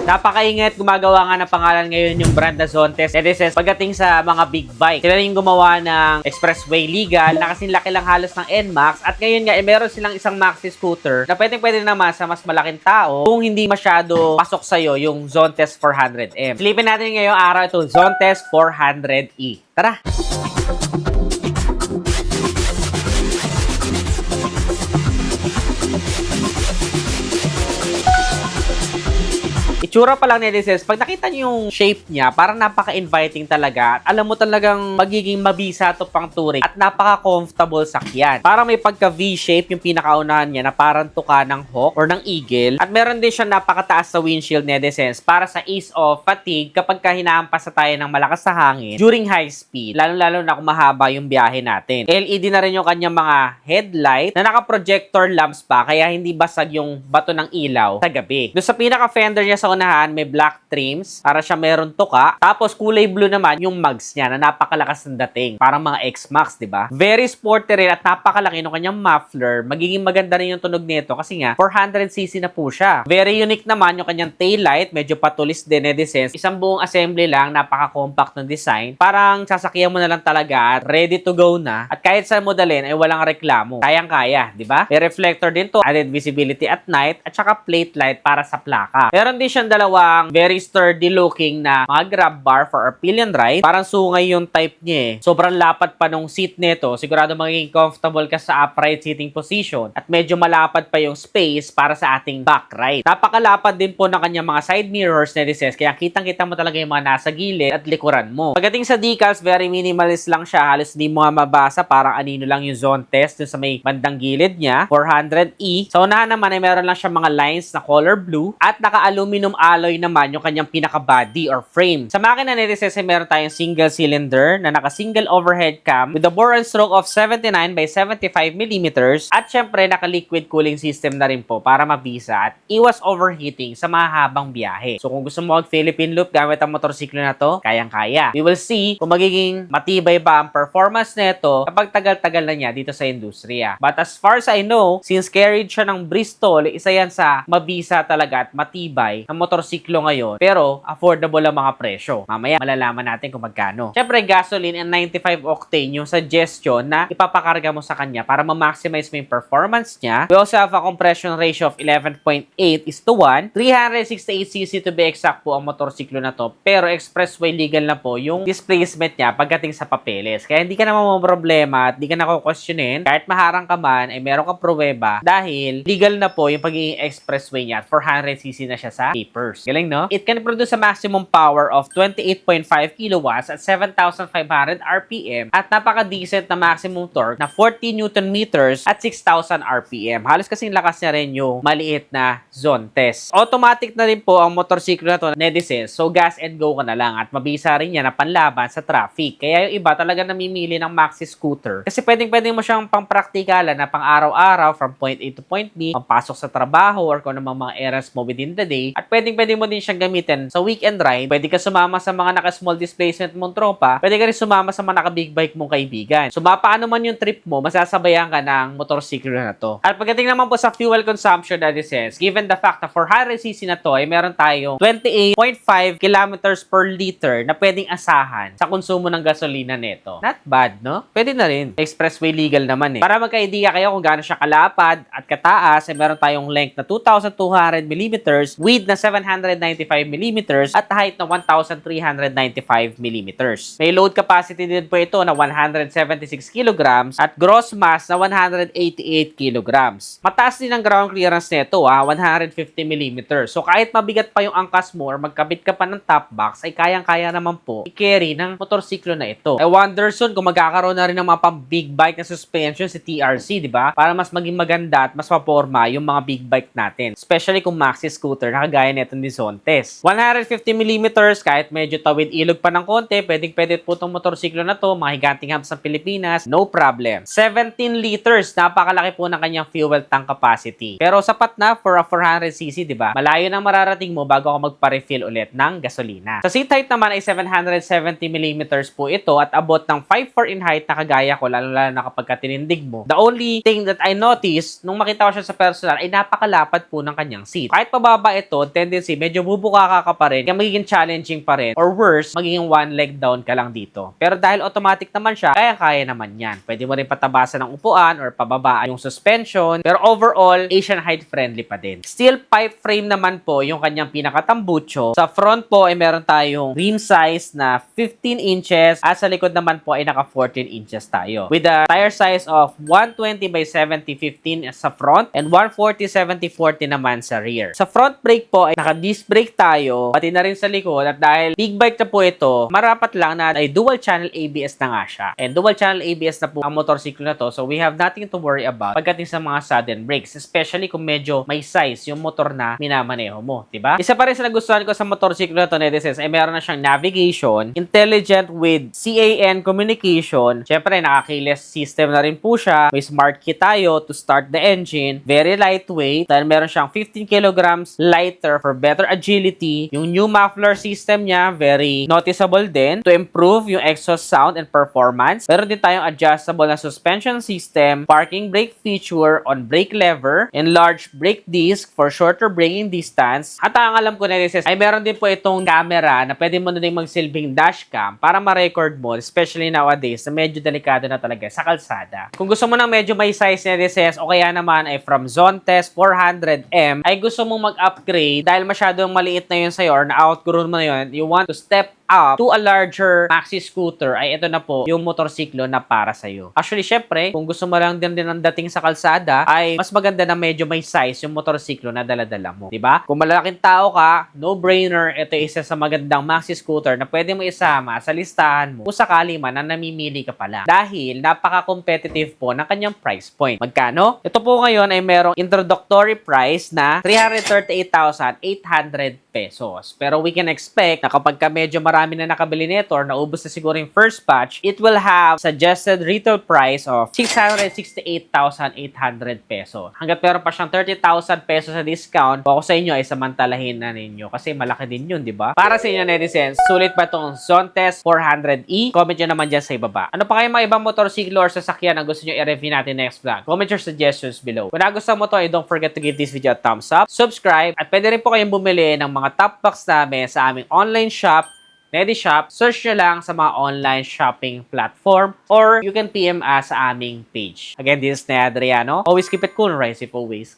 Napakaingat, gumagawa nga ng pangalan ngayon yung brand na Zontes. This is pagdating sa mga big bike. Sila yung gumawa ng expressway legal na kasing laki lang halos ng NMAX. At ngayon nga, meron silang isang maxi scooter na pwede naman sa mas malaking tao kung hindi masyado pasok sa'yo yung Zontes 400M. Silipin natin ngayong araw ito, Zontes 400E. Tara! Itsura pa lang ni This is, pag nakita niyo yung shape niya, parang napaka-inviting talaga. At alam mo talagang magiging mabisa to pang touring at napaka-comfortable sakyan. Parang may pagka V-shape yung pinakaunahan niya na parang tuka ng hawk or ng eagle. At meron din siya napakataas sa windshield ni This is para sa ease of fatigue kapag hinahampas tayo ng malakas na hangin during high speed. Lalo-lalo na kung mahaba yung biyahe natin. LED na rin yung kanyang mga headlight na naka-projector lamps pa kaya hindi basag yung bato ng ilaw sa gabi. Doon sa pinaka-fender niya sa unahan, may black trims para siya meron tuka. Tapos kulay blue naman yung mugs niya na napakalakas ng dating. Parang mga X-Max, di ba? Very sporty rin at napakalaki ng kanyang muffler. Magiging maganda rin yung tunog nito kasi nga 400cc na po siya. Very unique naman yung kanyang taillight. Medyo patulis din design. Isang buong assembly lang, napaka-compact ng design. Parang sasakyan mo na lang talaga at ready to go na. At kahit saan mo dalhin ay walang reklamo. Kayang-kaya, di ba? May reflector din to, added visibility at night at saka plate light para sa plaka. Meron din siyang dalawang very sturdy looking na mga grab bar for our pillion ride. Parang sungay yung type niya eh. Sobrang lapad pa nung seat nito. Sigurado magiging comfortable ka sa upright seating position. At medyo malapad pa yung space para sa ating back ride. Napakalapad din po ng kanyang mga side mirrors na this is. Kaya kitang-kita mo talaga yung mga nasa gilid at likuran mo. Pagdating sa decals, very minimalist lang siya. Halos di mo mabasa. Parang anino lang yung Zontes dun sa may bandang gilid niya. 400E. Sa unahan naman ay meron lang siya mga lines na color blue. At naka-aluminum alloy naman yung kanyang pinaka-body or frame. Sa makina ni this ay meron tayong single cylinder na naka-single overhead cam with a bore and stroke of 79 by 75mm at syempre naka-liquid cooling system na rin po para mabisa at iwas overheating sa mahabang biyahe. So kung gusto mo mag-Philippine loop gamit ang motorsiklo na to, kayang-kaya. We will see kung magiging matibay ba ang performance nito kapag tagal-tagal na niya dito sa industriya. But as far as I know, since carried siya ng Bristol, isa yan sa mabisa talaga at matibay na motorsiklo ngayon, pero affordable ang mga presyo. Mamaya malalaman natin kung magkano. Syempre, gasoline and 95 octane yung suggestion na ipapakarga mo sa kanya para ma-maximize mo yung performance niya. We also have a compression ratio of 11.8:1. 368cc to be exact po ang motorsiklo na to, pero expressway legal na po yung displacement niya pagdating sa papeles. Kaya hindi ka naman problema at hindi ka na questionin. Kahit maharang ka man, ay meron kang pruweba dahil legal na po yung pagiging expressway niya at 400cc na siya sa papers. Galing, no? It can produce a maximum power of 28.5 kilowatts at 7,500 RPM at napaka-decent na maximum torque na 40 Newton meters at 6,000 RPM. Halos kasing lakas niya rin yung maliit na Zontes. Automatic na rin po ang motorsiklo na to na Nedicens, so gas and go ka na lang at mabisa rin yan na panlaban sa traffic. Kaya yung iba talaga namimili ng maxi scooter kasi pwedeng mo siyang pang-praktikalan na pang-araw-araw from point A to point B, pang-pasok sa trabaho or kung anong mga errands mo within the day. At pwede mo din siyang gamitin sa weekend ride. Pwede ka sumama sa mga naka-small displacement mong tropa. Pwede ka rin sumama sa mga naka-big bike mong kaibigan. So, mapaano man yung trip mo, masasabayan ka ng motorsiklo na to. At pagdating naman po sa fuel consumption na sense, given the fact na 400cc na to, ay meron tayong 28.5 kilometers per liter na pwedeng asahan sa konsumo ng gasolina nito. Not bad, no? Pwede na rin. Expressway legal naman eh. Para magka-idea kayo kung gaano siya kalapad at kataas, ay meron tayong length na 2,200mm, width na 795mm at height na 1,395mm. May load capacity din po ito na 176 kg at gross mass na 188 kg. Mataas din ang ground clearance nito 150mm. So kahit mabigat pa yung angkas mo or magkabit ka pa ng top box ay kayang-kaya naman po i-carry ng motorsiklo na ito. I wonder soon kung magkakaroon na rin ng mga pang big bike na suspension si TRC, di ba? Para mas maging maganda at mas maporma yung mga big bike natin. Especially kung maxi scooter na kagaya nito ni Zontes. 150mm kahit medyo tawid ilog pa ng konti, pwede po itong motorsiklo na to, mga higanting hubs ng Pilipinas, no problem. 17 liters, napakalaki po ng kanyang fuel tank capacity. Pero sapat na for a 400cc, di ba? Malayo nang mararating mo bago ako magpa-refill ulit ng gasolina. Sa seat height naman ay 770mm po ito at abot ng 5'4" in height na kagaya ko, lalo na kapag tinindig mo. The only thing that I noticed nung makita ko siya sa personal ay napakalapad po ng kanyang seat. Kahit pababa ito, 10 tendency, medyo bubuka ka pa rin, kaya magiging challenging pa rin. Or worse, magiging one leg down ka lang dito. Pero dahil automatic naman siya, kaya naman yan. Pwede mo rin patabasan ng upuan or pababaan yung suspension. Pero overall, Asian height friendly pa din. Steel pipe frame naman po yung kanyang pinakatambucho. Sa front po ay meron tayong rim size na 15 inches at sa likod naman po ay naka 14 inches tayo. With a tire size of 120 by 70-15 sa front and 140-70-40 naman sa rear. Sa front brake po ay naka-disc brake tayo, pati na rin sa likod at dahil big bike na po ito, marapat lang na ay dual channel ABS na nga siya. And dual channel ABS na po ang motorsiklo na to, so we have nothing to worry about pagdating sa mga sudden brakes, especially kung medyo may size yung motor na minamaneho mo, diba? Isa pa rin sa nagustuhan ko sa motorsiklo na to, netizens, ay meron na siyang navigation, intelligent with CAN communication, syempre naka-keyless system na rin po siya, may smart key tayo to start the engine, very lightweight, dahil meron siyang 15 kilograms lighter for better agility. Yung new muffler system niya, very noticeable din to improve yung exhaust sound and performance. Meron din tayong adjustable na suspension system, parking brake feature on brake lever, enlarged brake disc for shorter braking distance. At ang alam ko na ay meron din po itong camera na pwede mo na din magsilbing dashcam para ma-record mo, especially nowadays na medyo delikado na talaga sa kalsada. Kung gusto mo ng medyo may size na DSS o kaya naman ay from Zontes 400M ay gusto mong mag-upgrade dahil masyadong maliit na yun sa'yo or na-outgrown mo na yun, you want to step up to a larger maxi scooter, ay ito na po yung motorsiklo na para sa'yo. Actually, syempre, kung gusto mo lang din ang dating sa kalsada, ay mas maganda na medyo may size yung motorsiklo na dala-dala mo. Diba? Kung malalaking tao ka, no-brainer, ito isa sa magandang maxi scooter na pwede mo isama sa listahan mo kung sakali man na namimili ka pala. Dahil napaka-competitive po ng kanyang price point. Magkano? Ito po ngayon ay merong introductory price na 338,800 pesos. Pero we can expect na kapag ka medyo marami na nakabili nito or naubos na siguro yung first batch, it will have suggested retail price of 668,800 pesos. Hanggat meron pa siyang 30,000 pesos sa discount, kung ako sa inyo ay samantalahin na ninyo kasi malaki din yun, di ba? Para sa inyo, netizens, sulit ba itong Zontes 400E? Comment nyo naman dyan sa ibaba. Ano pa kayo mga ibang motorsiklo or sasakyan na gusto nyo i-review natin next vlog? Comment your suggestions below. Kung nagustuhan mo to, don't forget to give this video a thumbs up, subscribe, at pwede rin po kayong bumili ng mga top box namin sa aming online shop, NediShop. Search nyo lang sa mga online shopping platform or you can PM us sa aming page. Again, this is Ned Adriano. Always keep it cool and rise if always.